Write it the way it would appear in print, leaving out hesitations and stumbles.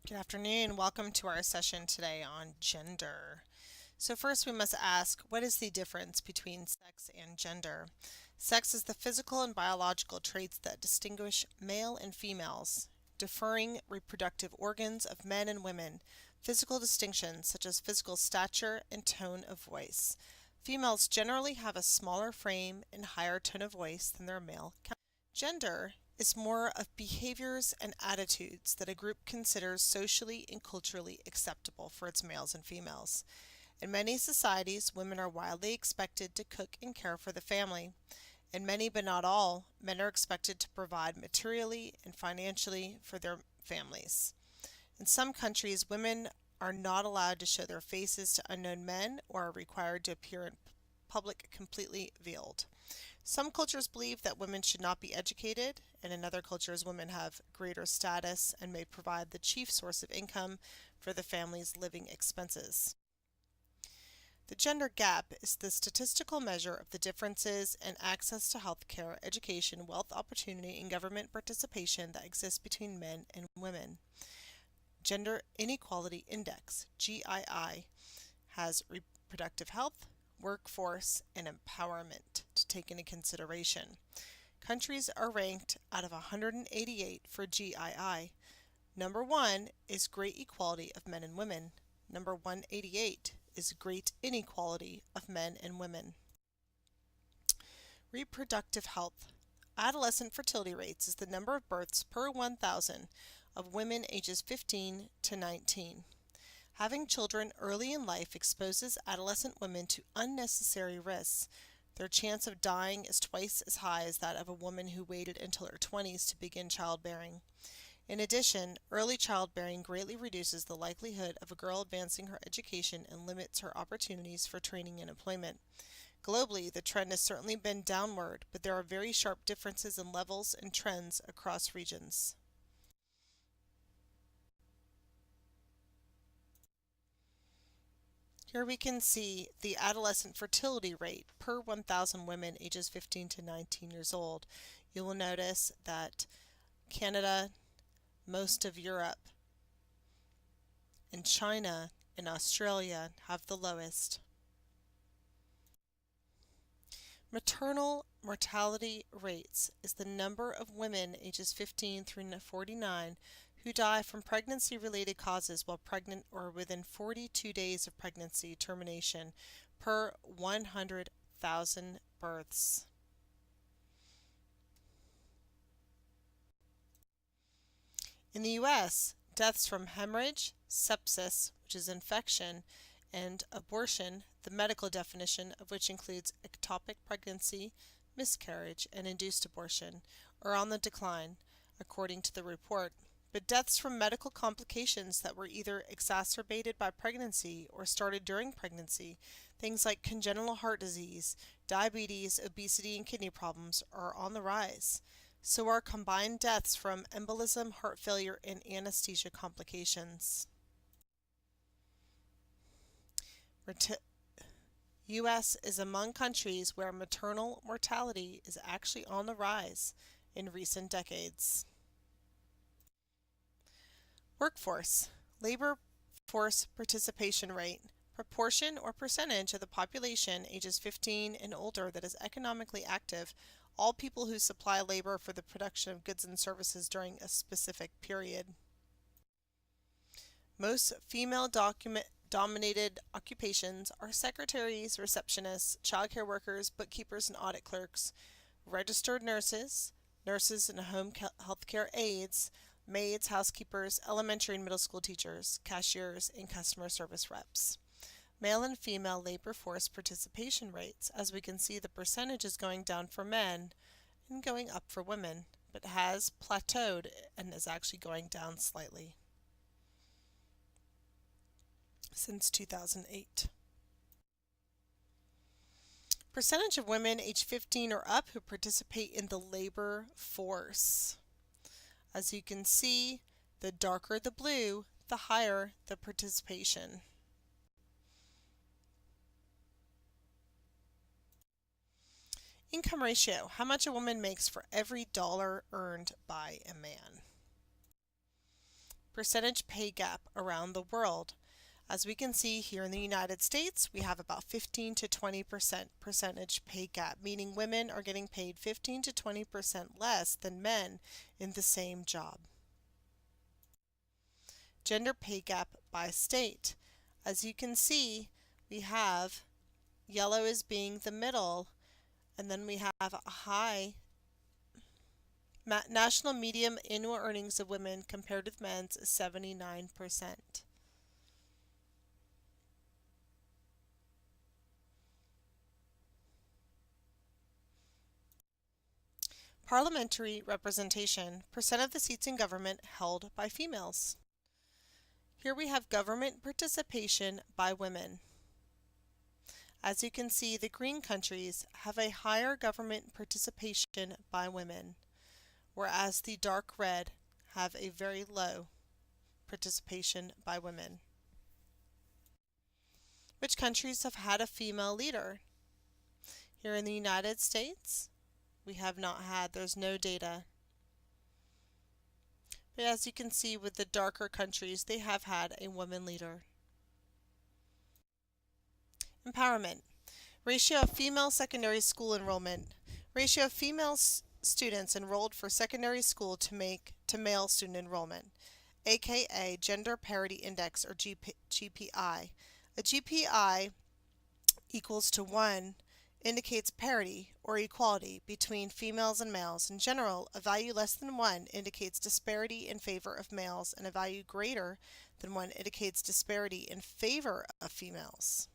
Good afternoon. Welcome to our session today on gender. So first we must ask, what is the difference between sex and gender? Sex is the physical and biological traits that distinguish male and females, differing reproductive organs of men and women, physical distinctions such as physical stature and tone of voice. Females generally have a smaller frame and higher tone of voice than their male counterparts. Gender is more of behaviors and attitudes that a group considers socially and culturally acceptable for its males and females. In many societies, women are widely expected to cook and care for the family. In many, but not all, men are expected to provide materially and financially for their families. In some countries, women are not allowed to show their faces to unknown men or are required to appear in public completely veiled. Some cultures believe that women should not be educated, and in other cultures, women have greater status and may provide the chief source of income for the family's living expenses. The gender gap is the statistical measure of the differences in access to health care, education, wealth opportunity, and government participation that exists between men and women. Gender Inequality Index, GII, has reproductive health, workforce, and empowerment to take into consideration. Countries are ranked out of 188 for GII. Number 1 is Great Equality of Men and Women. Number 188 is Great Inequality of Men and Women. Reproductive health. Adolescent fertility rates is the number of births per 1,000 of women ages 15 to 19. Having children early in life exposes adolescent women to unnecessary risks. Their chance of dying is twice as high as that of a woman who waited until her 20s to begin childbearing. In addition, early childbearing greatly reduces the likelihood of a girl advancing her education and limits her opportunities for training and employment. Globally, the trend has certainly been downward, but there are very sharp differences in levels and trends across regions. Here we can see the adolescent fertility rate per 1,000 women ages 15 to 19 years old. You will notice that Canada, most of Europe, and China and Australia have the lowest. Maternal mortality rates is the number of women ages 15 through 49 who die from pregnancy-related causes while pregnant or within 42 days of pregnancy termination per 100,000 births. In the U.S., deaths from hemorrhage, sepsis, which is infection, and abortion, the medical definition of which includes ectopic pregnancy, miscarriage, and induced abortion, are on the decline, according to the report. But deaths from medical complications that were either exacerbated by pregnancy or started during pregnancy, things like congenital heart disease, diabetes, obesity, and kidney problems, are on the rise. So are combined deaths from embolism, heart failure, and anesthesia complications. U.S. is among countries where maternal mortality is actually on the rise in recent decades. Workforce. Labor force participation rate. Proportion or percentage of the population ages 15 and older that is economically active, all people who supply labor for the production of goods and services during a specific period. Most female dominated occupations are secretaries, receptionists, childcare workers, bookkeepers and audit clerks, registered nurses, nurses and home healthcare aides, maids, housekeepers, elementary and middle school teachers, cashiers, and customer service reps. Male and female labor force participation rates. As we can see, the percentage is going down for men and going up for women, but has plateaued and is actually going down slightly since 2008. Percentage of women age 15 or up who participate in the labor force. As you can see, the darker the blue, the higher the participation. Income ratio, how much a woman makes for every dollar earned by a man. Percentage pay gap around the world. As we can see here in the United States, we have about 15 to 20% percentage pay gap, meaning women are getting paid 15 to 20% less than men in the same job. Gender pay gap by state. As you can see, we have yellow as being the middle, and then we have a high national median annual earnings of women compared with men's is 79%. Parliamentary representation, percent of the seats in government held by females. Here we have government participation by women. As you can see, the green countries have a higher government participation by women, whereas the dark red have a very low participation by women. Which countries have had a female leader? Here in the United States, we have not had, there's no data. But as you can see with the darker countries, they have had a woman leader. Empowerment. Ratio of female secondary school enrollment. Ratio of female students enrolled for secondary school to male student enrollment, aka Gender Parity Index or GPI. A GPI equals to 1 indicates parity or equality between females and males. In general, a value less than 1 indicates disparity in favor of males, and a value greater than 1 indicates disparity in favor of females.